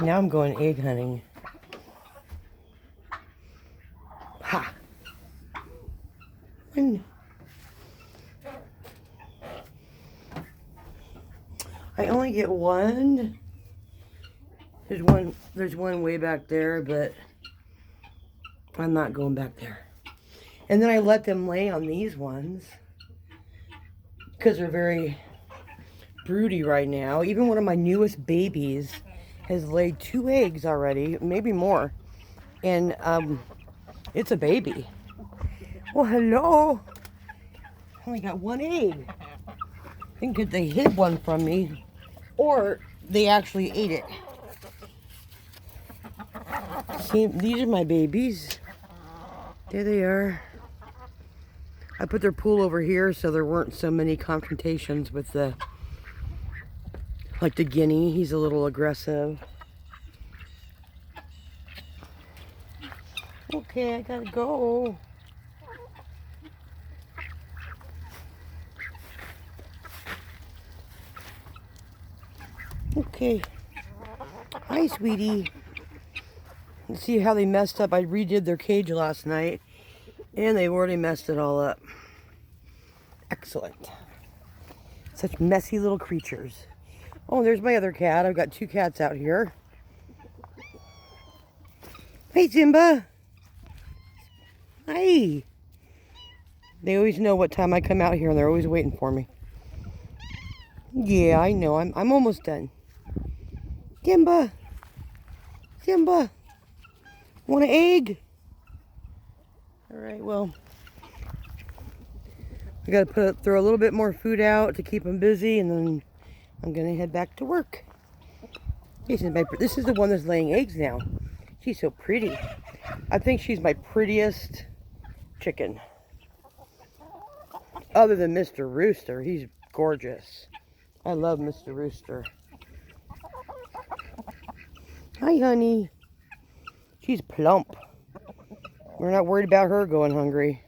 Now I'm going egg hunting. Ha! I only get one. There's one way back there, but I'm not going back there. And then I let them lay on these ones because they're very broody right now. Even one of my newest babies has laid 2 eggs already, maybe more. And it's a baby. Well, hello. Only got 1 egg. I think that they hid one from me, or they actually ate it. See, these are my babies. There they are. I put their pool over here so there weren't so many confrontations with the guinea. He's a little aggressive. Okay, I gotta go. Okay. Hi, sweetie. Let's see how they messed up. I redid their cage last night, and they've already messed it all up. Excellent. Such messy little creatures. Oh, there's my other cat. I've got 2 cats out here. Hey, Simba. Hi. They always know what time I come out here, and they're always waiting for me. Yeah, I know. I'm almost done. Simba. Simba. Want an egg? All right, well, I got to throw a little bit more food out to keep them busy, and then I'm going to head back to work. This is the one that's laying eggs now. She's so pretty. I think she's my prettiest chicken. Other than Mr. Rooster, he's gorgeous. I love Mr. Rooster. Hi, honey. She's plump. We're not worried about her going hungry.